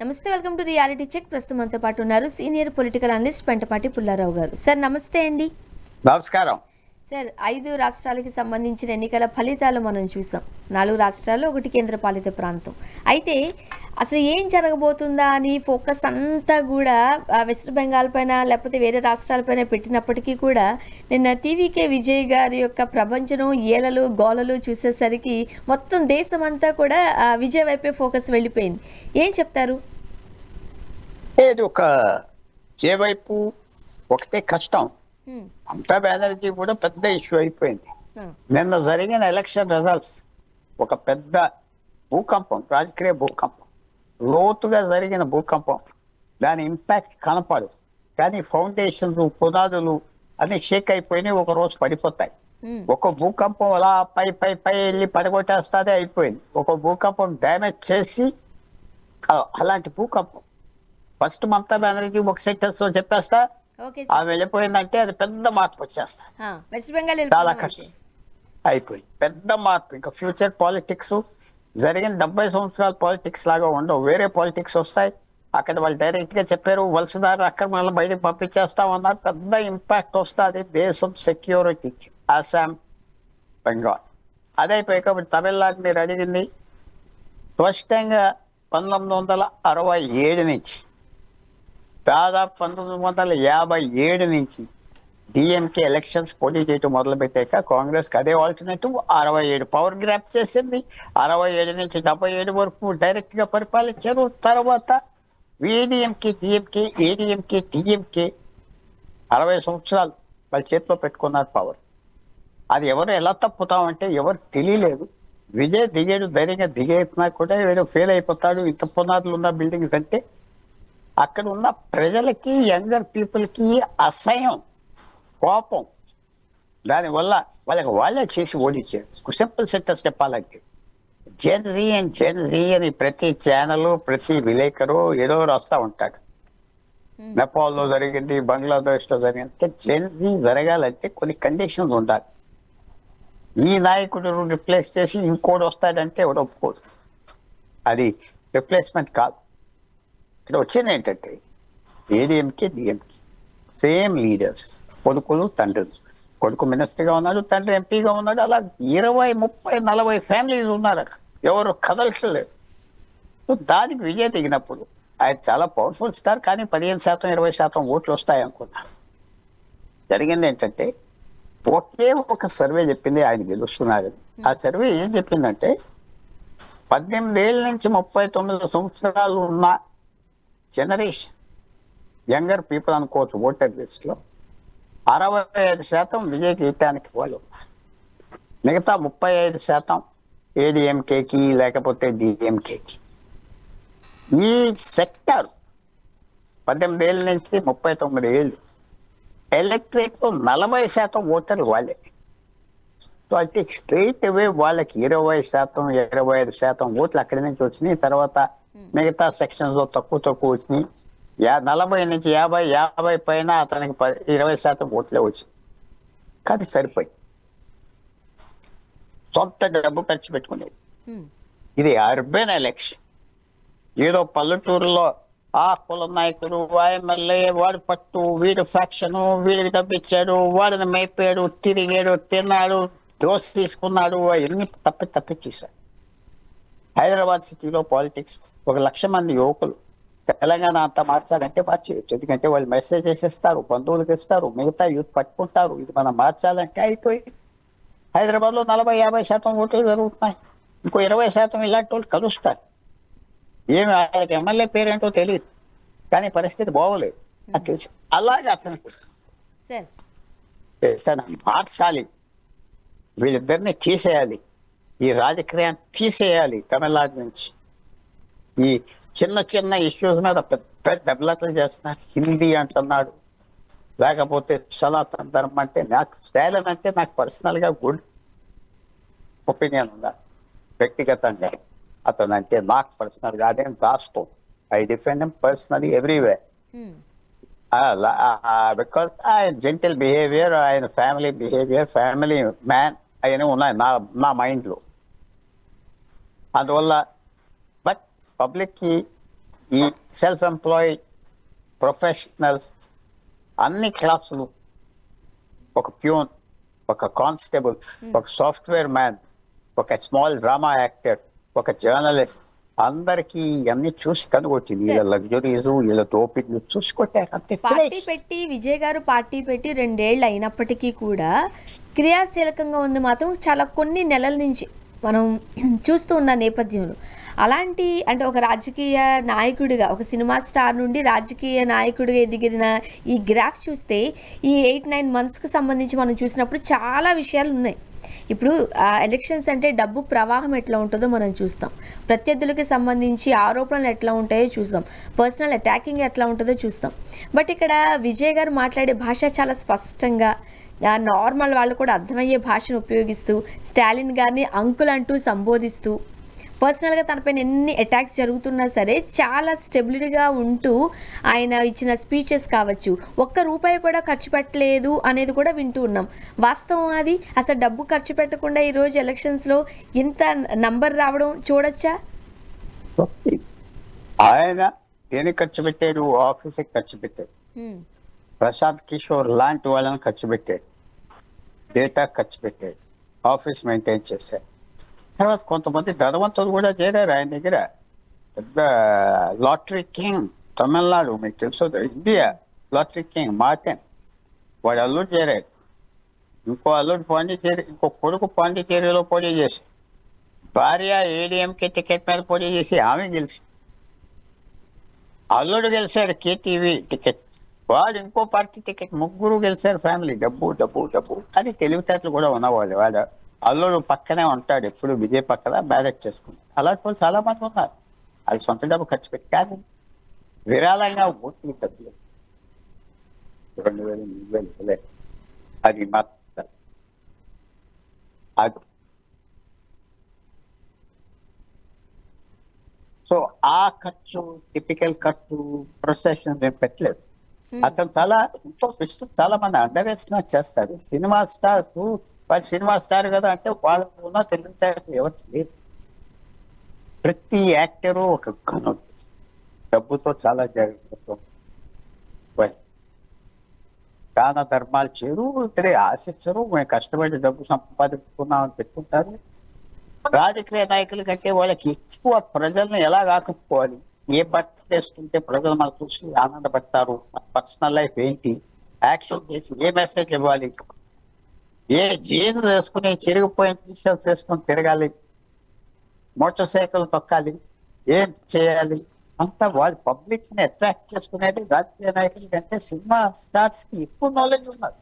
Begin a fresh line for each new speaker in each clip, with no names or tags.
నమస్తే, welcome to reality check. ప్రస్తుతం మనతో పాటు ఉన్నారు senior political analyst Pentapati Pullarao గారు. సార్ నమస్తే అండి.
నమస్కారం
సార్, 5 రాష్ట్రాలకి సంబంధించిన ఎన్నికల ఫలితాలు మనం చూసాం. 4 రాష్ట్రాలు, 1 కేంద్రపాలిత ప్రాంతం. అయితే అసలు ఏం జరగబోతుందా అని ఫోకస్ అంతా కూడా వెస్ట్ బెంగాల్ పైన లేకపోతే వేరే రాష్ట్రాలపైన పెట్టినప్పటికీ కూడా నిన్న టీవీకే విజయ్ గారి యొక్క ప్రపంచం ఏలలు గోలలు చూసేసరికి మొత్తం దేశం అంతా కూడా విజయ్ వైపే ఫోకస్ వెళ్ళిపోయింది. ఏం చెప్తారు?
ఇది ఒక ఏ వైపు ఒకటే కష్టం. మమతా బెనర్జీ కూడా పెద్ద ఇష్యూ అయిపోయింది. నిన్న జరిగిన ఎలక్షన్ రిజల్ట్స్ ఒక పెద్ద భూకంపం, రాజకీయ భూకంపం, లోతుగా జరిగిన భూకంపం. దాని ఇంపాక్ట్ కనపడు, కానీ ఫౌండేషన్స్ పునాదులు అన్ని షేక్ అయిపోయినాయి, ఒక రోజు పడిపోతాయి. ఒక భూకంపం అలా పై పై పై వెళ్ళి పడగొట్టేస్తాదే అయిపోయింది. ఒక భూకంపం డ్యామేజ్ చేసి అలాంటి భూకంపం. ఫస్ట్ మమతా బెనర్జీ ఒక సెంటెన్స్ లో చెప్పేస్తా, ఆమె వెళ్ళిపోయిందంటే అది పెద్ద మార్పు వచ్చేస్తా.
వెస్ట్ బెంగాల్
చాలా కష్టం అయిపోయింది, పెద్ద మార్పు. ఇంకా ఫ్యూచర్ పాలిటిక్స్ జరిగిన 70 సంవత్సరాల పాలిటిక్స్ లాగా ఉండవు, వేరే పాలిటిక్స్ వస్తాయి. అక్కడ వాళ్ళు డైరెక్ట్ గా చెప్పారు, వలసదారు అక్కడ మళ్ళీ బయటకు పంపించేస్తామన్నారు. పెద్ద ఇంపాక్ట్ వస్తుంది దేశం సెక్యూరిటీకి. అస్సాం, బెంగాల్ అదైపోయాక తమిళనాడు మీరు అడిగింది. స్పష్టంగా 1967 నుంచి దాదాపు 1957 నుంచి డిఎంకే ఎలక్షన్స్ పోటీ చేయటం మొదలు పెట్టాక కాంగ్రెస్కి అదే ఆల్టర్నేటివ్. 67 పవర్ గ్రాప్ చేసింది. 67 నుంచి 77 వరకు డైరెక్ట్ గా పరిపాలించారు. తర్వాత ఏడీఎంకే, డిఎంకే, ఏడీఎంకే, డిఎంకే 60 సంవత్సరాలు వాళ్ళ చేతిలో పెట్టుకున్నారు పవర్. అది ఎవరు ఎలా తప్పుతామంటే ఎవరు తెలియలేదు. విజయ్ దిగాడు, ధైర్యంగా దిగేసినా కూడా వీడు ఫెయిల్ అయిపోతాడు. ఇంత పునాదులు ఉన్న బిల్డింగ్స్ అంటే అక్కడ ఉన్న ప్రజలకి, యంగర్ పీపుల్కి అసహ్యం, కోపం. దానివల్ల వాళ్ళే చేసి ఓడించారు. సింపుల్ సెంటెన్స్ చెప్పాలంటే జెన్జీ అని ప్రతి ఛానల్, ప్రతి విలేకరు ఏదో రాస్తా ఉంటాడు. నేపాల్ లో జరిగింది, బంగ్లాదేశ్ లో జరిగింది. జెన్జీ జరగాలంటే కొన్ని కండిషన్స్ ఉండాలి. ఈ నాయకుడు రిప్లేస్ చేసి ఇంకోటి వస్తాడంటే ఎవడు ఒప్పుకోదు. అది రిప్లేస్మెంట్ కాదు. ఇక్కడ వచ్చింది ఏంటంటే ఏడీఎంకే, డిఎంకే సేమ్ లీడర్స్, కొడుకులు, తండ్రులు. కొడుకు మినిస్టర్గా ఉన్నాడు, తండ్రి ఎంపీగా ఉన్నాడు. అలా 20, 30, 40 ఫ్యామిలీస్ ఉన్నారు. ఎవరు కదల్చలేదు. దానికి విజయ్ దిగినప్పుడు ఆయన చాలా పవర్ఫుల్ స్టార్, కానీ 15%, 20% ఓట్లు వస్తాయి అనుకున్నా. జరిగింది ఏంటంటే ఒకే ఒక సర్వే చెప్పింది ఆయన గెలుస్తున్నారు. ఆ సర్వే ఏం చెప్పిందంటే 18 ఏళ్ళ నుంచి 39 సంవత్సరాలు ఉన్న జనరేషన్ యంగర్ పీపుల్ అనుకోవచ్చు ఓటర్ లిస్ట్ లో 65% విజయ్కి ఇవ్వటానికి వాళ్ళు, మిగతా 35% ఏడీఎంకేకి లేకపోతే డిఎంకేకి. ఈ సెక్టర్ 18 ఏళ్ళ నుంచి 39 ఏళ్ళు ఎలక్ట్రేట్ లో 40% ఓటర్లు వాళ్ళే. సో అంటే స్ట్రైట్ అవే వాళ్ళకి 20%, 25% ఓట్లు అక్కడి నుంచి వచ్చినాయి. తర్వాత మిగతా సెక్షన్స్ లో తక్కువ వచ్చినాయి. 40 నుంచి 50 పైన అతనికి 20% ఓట్లే వచ్చినాయి. కానీ సరిపోయి సొంత డబ్బు ఖర్చు పెట్టుకునేది. ఇది అర్బన్ ఎలక్షన్. ఏదో పల్లెటూరులో ఆ కుల నాయకుడు, ఎమ్మెల్యే, వాడు పట్టు, వీడు ఫ్యాక్షన్, వీడికి డబ్బిచ్చాడు, వాడిని మేపాడు, తిరిగాడు, తిన్నాడు, దోశ తీసుకున్నాడు, అవన్నీ తప్పించేశారు. హైదరాబాద్ సిటీలో పాలిటిక్స్ 1,00,000 మంది యువకులు తెలంగాణ అంతా మార్చాలంటే మార్చేయచ్చు. ఎందుకంటే వాళ్ళు మెసేజెస్ ఇస్తారు, బంధువులకు ఇస్తారు, మిగతా యూత్ పట్టుకుంటారు. ఇది మనం మార్చాలంటే అయిపోయి హైదరాబాద్ లో 40-50% ఓట్లు జరుగుతున్నాయి. ఇంకో 20% ఇలాంటి వాళ్ళు కలుస్తారు. ఏమి ఆయనకి ఎమ్మెల్యే పేరేంటో తెలియదు, కానీ పరిస్థితి బాగోలేదు. అది తెలుసు. అలాగే అతనికి మార్చాలి, వీళ్ళిద్దరిని తీసేయాలి, ఈ రాజకీయాన్ని తీసేయాలి తమిళనాడు నుంచి. ఈ చిన్న ఇష్యూస్ మీద పెద్ద డెవలప్లు చేస్తున్నారు. హిందీ అంటున్నాడు, లేకపోతే సనాతన ధర్మం అంటే నాకు స్టైలన్ అంటే నాకు పర్సనల్ గా గుడ్ ఒపీనియన్ ఉందా వ్యక్తిగతంగా. అతను అంటే నాకు పర్సనల్ గా అదేం దాస్తో I defend him personally everywhere. Because ఆయన జెంటిల్ బిహేవియర్, ఆయన ఫ్యామిలీ బిహేవియర్, ఫ్యామిలీ మ్యాన్ అవన్నీ ఉన్నాయి నా మైండ్ లో. అందువల్ల బట్ పబ్లిక్ కి ఈ సెల్ఫ్ ఎంప్లాయిడ్ ప్రొఫెషనల్స్ అన్ని క్లాసులు, ఒక ప్యూన్, ఒక కానిస్టేబుల్, ఒక సాఫ్ట్వేర్ మ్యాన్, ఒక స్మాల్ డ్రామా యాక్టర్, ఒక జర్నలిస్ట్, అందరికి ఇవన్నీ చూసి కనుగొచ్చింది. వీళ్ళ లగ్జరీస్, వీళ్ళ దోపిడ్లు చూసి కొట్టారు అంతే.
పార్టీ పెట్టి విజయ్ గారు పార్టీ పెట్టి 2 ఏళ్ళు అయినప్పటికీ కూడా క్రియాశీలకంగా ఉంది మాత్రం చాలా కొన్ని నెలల నుంచి మనం చూస్తూ ఉన్న నేపథ్యంలో. అలాంటి అంటే ఒక రాజకీయ నాయకుడిగా, ఒక సినిమా స్టార్ నుండి రాజకీయ నాయకుడిగా ఎదిగిన ఈ గ్రాఫ్ చూస్తే ఈ 8-9 మంత్స్కి సంబంధించి మనం చూసినప్పుడు చాలా విషయాలు ఉన్నాయి. ఇప్పుడు ఎలక్షన్స్ అంటే డబ్బు ప్రవాహం ఎట్లా ఉంటుందో మనం చూస్తాం, ప్రత్యర్థులకి సంబంధించి ఆరోపణలు ఎట్లా ఉంటాయో చూస్తాం, పర్సనల్ అటాకింగ్ ఎట్లా ఉంటుందో చూస్తాం. బట్ ఇక్కడ విజయ్ గారు మాట్లాడే భాష చాలా స్పష్టంగా, నార్మల్ వాళ్ళు కూడా అర్థమయ్యే భాషను ఉపయోగిస్తూ, స్టాలిన్ గారిని అంకుల్ అంటూ సంబోధిస్తూ, పర్సనల్గా తనపైన ఎన్ని అటాక్స్ జరుగుతున్నా సరే చాలా స్టెబిలిటీగా ఉంటూ ఆయన ఇచ్చిన స్పీచెస్ కావచ్చు, ₹1 కూడా ఖర్చు పెట్టలేదు అనేది కూడా వింటూ ఉన్నాం. వాస్తవం అది. అసలు డబ్బు ఖర్చు పెట్టకుండా ఈరోజు ఎలక్షన్స్లో ఇంత నంబర్ రావడం చూడొచ్చా?
ఆయన దేనికి ఖర్చు పెట్టాడు? ఆఫీస్కి ఖర్చు పెట్టాడు. ప్రశాంత్ కిషోర్ లాంటి వాళ్ళని ఖర్చు పెట్టాడు, డేటా ఖర్చు పెట్టాడు, ఆఫీస్ మెయింటైన్ చేశాడు. తర్వాత కొంతమంది ధనవంతులు కూడా చేరారు ఆయన దగ్గర. పెద్ద లాటరీ కింగ్, తమిళనాడు మీకు తెలుసు, ఇండియా లాటరీ కింగ్ మార్టిన్, వాడు అల్లుడు చేరాడు. ఇంకో అల్లుడు పాండిచేరి, ఇంకో కొడుకు పాండిచేరిలో పోటీ చేసి, భార్య ఏడీఎంకే టికెట్ మీద పోటీ చేసి ఆమె గెలిచి, అల్లుడు గెలిచాడు కేటీవీ టికెట్, వాడు ఇంకో పార్టీ టికెట్, ముగ్గురు గెలిచారు ఫ్యామిలీ. డబ్బు డబ్బు డబ్బు కానీ తెలివితేటలు కూడా ఉన్నవాళ్ళు. వాడు అల్లుడు పక్కనే ఉంటాడు, ఎప్పుడు విజయ్ పక్కన మేనేజ్ చేసుకుంటాడు. అలాంటి వాళ్ళు చాలా మంది ఉన్నారు. అది సొంత డబ్బు ఖర్చు పెట్టి కాదు, విరాళంగా ఓట్లు డబ్బులు 2,000 3,000 ఇవ్వలేదు. అది మాత్రం అది. సో ఆ ఖర్చు, టిపికల్ ఖర్చు, ప్రొసెషన్ ఏం పెట్టలేదు. అతను చాలా ఎంతో ఫిస్ట్, చాలా మంది అండర్ ఎస్టిమేట్ చేస్తారు. సినిమా స్టార్, వాడు సినిమా స్టార్ కదా అంటే వాళ్ళకు ఉన్న తెలివితేటలు ఎవరు లేదు. ప్రతి యాక్టరు ఒక గను, డబ్బుతో చాలా జాగ్రత్తతో దాన ధర్మాలు చేరు, ఇక్కడే ఆశించరు. మేము కష్టపడి డబ్బు సంపాదించుకున్నామని పెట్టుకుంటారు. రాజకీయ నాయకుల కంటే వాళ్ళకి ఎక్కువ ప్రజల్ని ఎలా ఆకట్టుకోవాలి, ఏ పని చేస్తుంటే ప్రజలు మనకు చూసి ఆనందపడతారు, మన పర్సనల్ లైఫ్ ఏంటి, యాక్షన్ చేసి ఏ మెసేజ్ ఇవ్వాలి, ఏ జీన్స్ వేసుకుని చిరిగిపోయిన టీషర్ట్స్ వేసుకుని తిరగాలి, మోటార్ సైకిల్ తొక్కాలి, ఏం చేయాలి, అంతా వాళ్ళు పబ్లిక్ ని అట్రాక్ట్ చేసుకునేది రాజకీయ నాయకుల కంటే సినిమా స్టార్స్ కి ఎక్కువ నాలెడ్జ్ ఉన్నారు,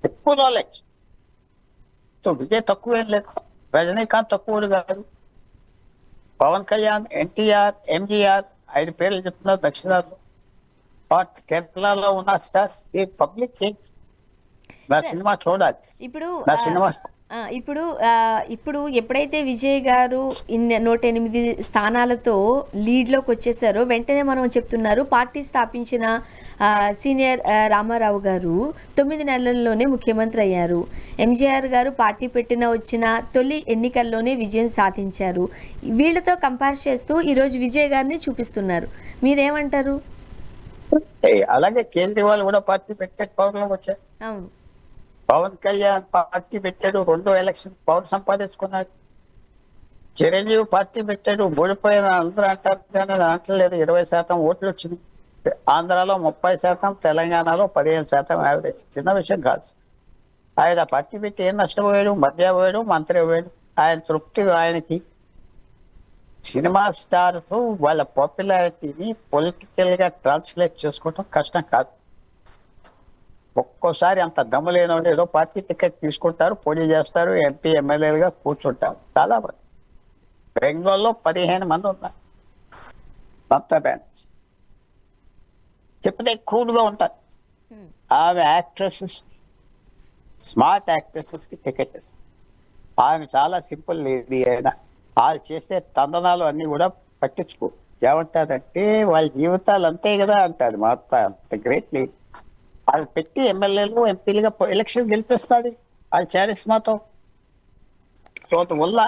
ఎక్కువ నాలెడ్జ్. సో విజయ్ తక్కువేం లేదు, రజనీకాంత్ తక్కువ కాదు, పవన్ కళ్యాణ్, ఎన్టీఆర్, ఎంజీఆర్, 5 పేర్లు చెప్తున్నారు దక్షిణాదిలో. కేరళలో ఉన్న స్టార్స్ పబ్లిక్ నా సినిమా చూడాలి.
ఇప్పుడు
నా సినిమా
ఇప్పుడు ఎప్పుడైతే విజయ్ గారు 108 స్థానాలతో లీడ్లోకి వచ్చేసారో వెంటనే మనం చెప్తున్నారు, పార్టీ స్థాపించిన సీనియర్ రామారావు గారు 9 నెలల్లోనే ముఖ్యమంత్రి అయ్యారు. ఎంజీఆర్ గారు పార్టీ వచ్చిన తొలి ఎన్నికల్లోనే విజయం సాధించారు. వీళ్ళతో కంపేర్ చేస్తూ ఈరోజు విజయ్ గారిని చూపిస్తున్నారు. మీరేమంటారు?
అలాగే కేజ్రీవాల్ కూడా పార్టీ పెట్టే పవర్లోకి వచ్చారు.
అవును,
పవన్ కళ్యాణ్ పార్టీ పెట్టాడు, 2 ఎలక్షన్ పవర్ సంపాదించుకున్నాడు. చిరంజీవి పార్టీ పెట్టాడు, ఓడిపోయిన అందరూ అంటారు కానీ అంటలేదు, 20% ఓట్లు వచ్చింది. ఆంధ్రాలో 30%, తెలంగాణలో 15% యావరేజ్. చిన్న విషయం కాదు. ఆయన పార్టీ పెట్టి ఏం నష్టపోయాడు? మధ్య పోయాడు, మంత్రి పోయాడు. ఆయన తృప్తి ఆయనకి. సినిమా స్టార్స్ వాళ్ళ పాపులారిటీని పొలిటికల్ గా ట్రాన్స్లేట్ చేసుకోవటం కష్టం కాదు. ఒక్కోసారి అంత దమ్ము లేని వాళ్ళు ఏదో పార్టీ టికెట్ తీసుకుంటారు, పోటీ చేస్తారు, ఎంపీ ఎమ్మెల్యేలుగా కూర్చుంటారు. చాలా మంది బెంగాల్లో 15 మంది ఉన్నారు. మమతా బ్యానర్జీ చెప్తే క్రూడ్ గా ఉంటారు. ఆమె యాక్ట్రెసెస్, స్మార్ట్ యాక్ట్రెసెస్ కి టికెట్ ఇస్తారు. ఆమె చాలా సింపుల్ లేడీ. అయినా వాళ్ళు చేసే తందనాలు అన్ని కూడా పట్టించుకో. ఏమంటారంటే వాళ్ళ జీవితాలు అంతే కదా అంటారు. మమతా అంత గ్రేట్ లేడీ. వాళ్ళు పెట్టి ఎమ్మెల్యేలు, ఎంపీలుగా ఎలక్షన్ గెలిపిస్తుంది వాళ్ళ చారిస్మాతో. సో వల్ల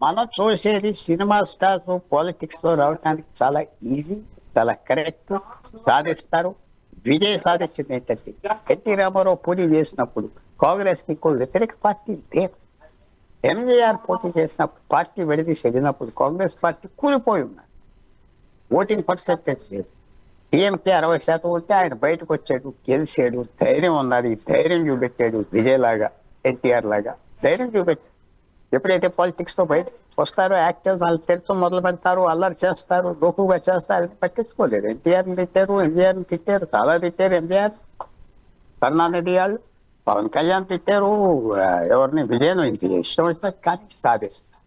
మనం చూసేది సినిమా స్టార్స్ పాలిటిక్స్ లో రావడానికి చాలా ఈజీ, చాలా కరెక్ట్, సాధిస్తారు. విజయ్ సాధించింది ఏంటంటే ఎన్టీ రామారావు పోటీ చేసినప్పుడు కాంగ్రెస్ కి ఇంకో వ్యతిరేక పార్టీ లేదు. ఎంజీఆర్ పోటీ చేసినప్పుడు పార్టీ విడదీసి వెళ్ళినప్పుడు కాంగ్రెస్ పార్టీ కూలిపోయి ఉన్నారు. ఓటింగ్ పర్సెంటేజ్ లేదు. టీఎంకే 60% ఉంటే ఆయన బయటకు వచ్చాడు, గెలిచాడు, ధైర్యం ఉన్నది, ధైర్యం చూపెట్టాడు. విజయ్ లాగా, ఎన్టీఆర్ లాగా ధైర్యం చూపెట్టాడు. ఎప్పుడైతే పాలిటిక్స్ లో బయట వస్తారో యాక్టివ్ వాళ్ళు తెలుసు మొదలు పెడతారు, అల్లరి చేస్తారు, లోకుగా చేస్తారు, పట్టించుకోలేరు. ఎన్టీఆర్ని తిట్టారు, ఎంజీఆర్ని తిట్టారు, చాలా తిట్టారు. ఎంజీఆర్, కరుణానిధి వాళ్ళు, పవన్ కళ్యాణ్ తిట్టారు, ఎవరిని విజయన్ ఇష్టం వచ్చినా కానీ సాధిస్తారు.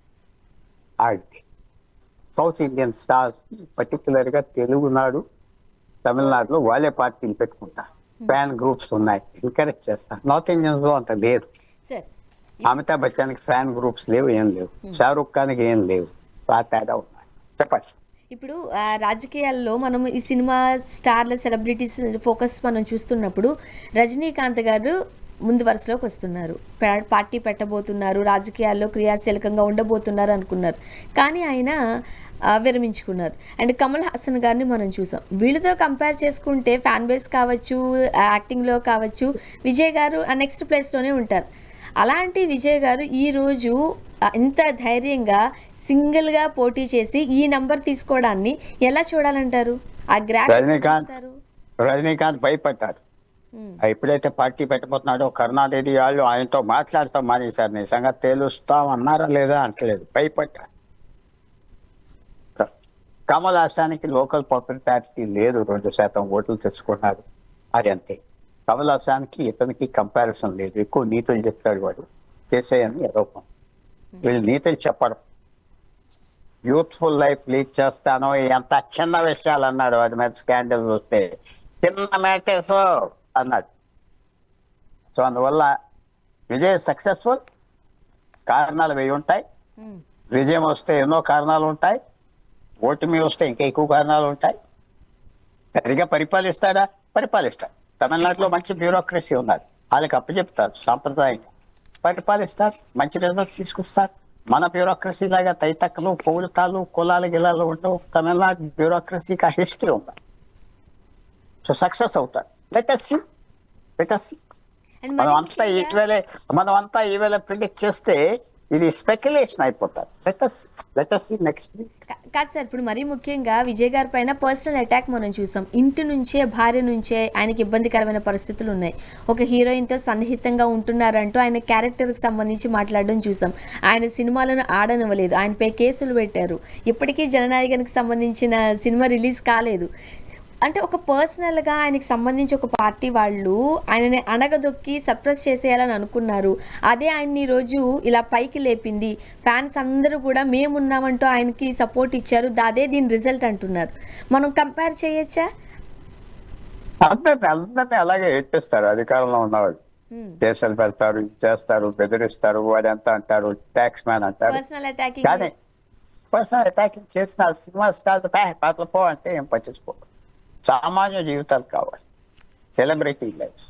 ఆడితే సౌత్ ఇండియన్ స్టార్స్ పర్టికులర్ గా తెలుగునాడు, తమిళనాడులో వాళ్ళే పార్టీలు పెట్టుకుంటారు. ఫ్యాన్ గ్రూప్స్ ఉన్నాయి, ఎంకరేజ్ చేస్తారు. నార్త్ ఇండియన్స్ లో అంత లేదు.
సార్
అమితాబ్ బచ్చన్కి ఫ్యాన్ గ్రూప్స్ లేవు, ఏం లేవు. షారూక్ ఖాన్కి ఏం లేవు. తేడా ఉన్నాయి. చెప్పండి.
ఇప్పుడు రాజకీయాల్లో మనం ఈ సినిమా స్టార్ల సెలబ్రిటీస్ ఫోకస్ మనం చూస్తున్నప్పుడు రజనీకాంత్ గారు ముందు వరుసలోకి వస్తున్నారు. పార్టీ పెట్టబోతున్నారు, రాజకీయాల్లో క్రియాశీలకంగా ఉండబోతున్నారు అనుకున్నారు. కానీ ఆయన విరమించుకున్నారు. అండ్ కమల్ హాసన్ గారిని మనం చూసాం. వీళ్ళతో కంపేర్ చేసుకుంటే ఫ్యాన్ బేస్ కావచ్చు, యాక్టింగ్లో కావచ్చు, విజయ్ గారు నెక్స్ట్ ప్లేస్లోనే ఉంటారు. అలాంటి విజయ్ గారు ఈరోజు ఇంత ధైర్యంగా సింగిల్గా పోటీ చేసి ఈ నంబర్ తీసుకోవడాన్ని ఎలా చూడాలంటారు? ఆ గ్రాఫ్
రజనీకాంత్ భయపడ్డారు. ఎప్పుడైతే పార్టీ పెట్టబోతున్నాడో కరుణానిధి వాళ్ళు ఆయనతో మాట్లాడతాం మానేశారు. నీ సంగతి తేలుస్తాం అన్నారా లేదా అంటలేదు, భయపడ్డారు. కమల్ హాసానికి లోకల్ పాపులారిటీ లేదు, 2% ఓట్లు తెచ్చుకున్నారు. అది అంతే. కమల్ హాసానికి ఇతనికి కంపారిజన్ లేదు. ఎక్కువ నీతులు చెప్తాడు వాడు, చేసేయని ఆరోపణ. వీళ్ళు నీతులు చెప్పరు. యూత్ఫుల్ లైఫ్ లీడ్ చేస్తాను, ఎంత చిన్న విషయాలు అన్నాడు. వాటి మీద స్కాండల్ వస్తే చిన్న మ్యాటర్స్ అన్నాడు. సో అందువల్ల విజయ్ సక్సెస్ఫుల్. కారణాలు 1000 ఉంటాయి. విజయం వస్తే ఎన్నో కారణాలు ఉంటాయి. ఓటమి వస్తే ఇంకా ఎక్కువ కారణాలు ఉంటాయి. సరిగా పరిపాలిస్తాడా? పరిపాలిస్తాడు. తమిళనాడులో మంచి బ్యూరోక్రసీ ఉన్నది, వాళ్ళకి అప్పచెప్తారు, సాంప్రదాయంగా పరిపాలిస్తారు, మంచి రిజల్ట్స్ తీసుకొస్తారు. మన బ్యూరోక్రసీ లాగా తైతక్కలు, పౌరుతాలు, కులాలు గిలాలు ఉండవు. తమిళనాడు బ్యూరోక్రసీకి హిస్టరీ ఉంది. సో సక్సెస్ అవుతారు. Let us see. మనం అంతా ఈవేళ ప్రిడిక్ట్ చేస్తే ఇది స్పెక్యులేషన్ అయిపోతారు. Let us see next week.
కాదు సార్, ఇప్పుడు మరీ ముఖ్యంగా విజయ్ గారి పైన పర్సనల్ అటాక్ మనం చూసాం. ఇంటి నుంచే, భార్య నుంచే ఆయనకి ఇబ్బందికరమైన పరిస్థితులు ఉన్నాయి. ఒక హీరోయిన్తో సన్నిహితంగా ఉంటున్నారంటూ ఆయన క్యారెక్టర్కి సంబంధించి మాట్లాడడం చూసాం. ఆయన సినిమాలను ఆడనివ్వలేదు, ఆయనపై కేసులు పెట్టారు. ఇప్పటికీ జననాయకునికి సంబంధించిన సినిమా రిలీజ్ కాలేదు. అంటే ఒక పర్సనల్గా ఆయనకి సంబంధించి ఒక పార్టీ వాళ్ళు ఆయనని అణగదొక్కి సర్ప్రైజ్ చేసేయాలని అనుకున్నారు. అదే ఆయన్ని ఈరోజు ఇలా పైకి లేపింది. ఫ్యాన్స్ అందరూ కూడా మేమున్నామంటూ ఆయనకి సపోర్ట్ ఇచ్చారు. అదే దీని రిజల్ట్ అంటున్నారు. మనం కంపేర్ చేయొచ్చా?
అందరినీ అలాగే ఎట్టిస్తారు అధికారంలో ఉన్నవాళ్ళు. కేసులు పెడతారు, చేస్తారు, బెదిరిస్తారు, వాడు ఎంత అంటారు, ట్యాక్స్ మ్యాన్ అంటారు.
Personal attacking.
కానీ పర్సనల్ అటాకింగ్ చేసిన సినిమా స్టార్ పాటలు పో అంటే ఏం పట్టించుకో. సామాన్య జీవితాలు కావాలి, సెలబ్రిటీ లైఫ్.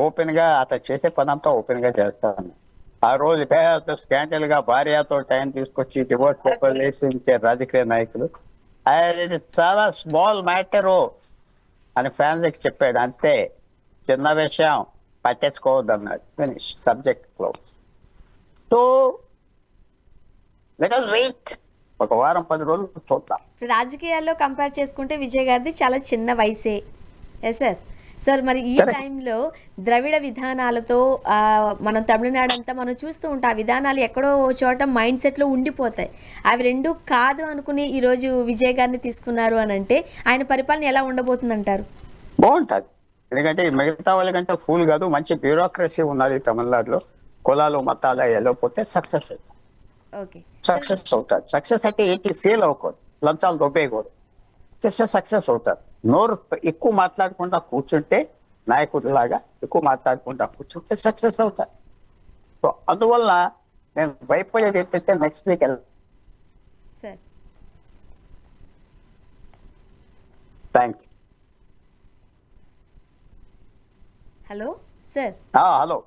ఓపెన్ గా అతను చేసే పని అంతా ఓపెన్ గా చేస్తాను. ఆ రోజు పెద్ద స్కాండల్ గా భార్యతో టైం తీసుకొచ్చి డివోర్స్ పేపర్ వేసి రాజకీయ నాయకులు అది చాలా స్మాల్ మ్యాటరు అని ఫ్యాన్స్ చెప్పాడు. అంతే, చిన్న విషయం, పట్టించుకోవద్దు అన్నాడు. Finish, subject close. So let us wait. ఒక వారం 10 రోజులు చూద్దాం.
రాజకీయాల్లో కంపేర్ చేసుకుంటే విజయ్ గారిది చాలా చిన్న వయసే సార్. సార్ మరి ఈ టైంలో ద్రవిడ విధానాలతో మనం తమిళనాడు అంతా మనం చూస్తూ ఉంటాం. ఆ విధానాలు ఎక్కడో చోట మైండ్ సెట్లో ఉండిపోతాయి. అవి రెండు కాదు అనుకుని ఈరోజు విజయ్ గారిని తీసుకున్నారు అని అంటే ఆయన పరిపాలన ఎలా ఉండబోతుంది అంటారు?
బాగుంటుంది. ఎందుకంటే మిగతా వాళ్ళకంటే ఫుల్ కాదు, మంచి బ్యూరోక్రసీ ఉన్నది తమిళనాడులో. కులాలు మతాలు వెళ్ళకపోతే సక్సెస్ అవుతుంది. సక్సెస్ అవుతారు. సక్సెస్ అయితే ఏంటి, ఫెయిల్ అవ్వకూడదు, లంచాలు దొబ్బేయకూడదు, సక్సెస్ అవుతారు. నోరు ఎక్కువ మాట్లాడకుండా కూర్చుంటే, నాయకుడి లాగా ఎక్కువ మాట్లాడకుండా కూర్చుంటే సక్సెస్ అవుతారు. సో అందువల్ల నేను భయపడేది ఏంటంటే next week
sir.
Thank you.
Hello sir.
Hello.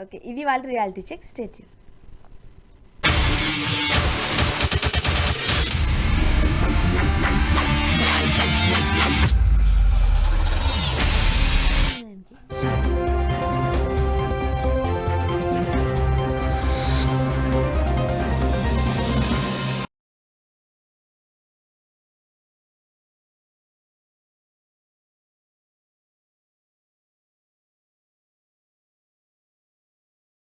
Okay, ఇది వాళ్ళ రియాలిటీ చెక్. స్టేట్.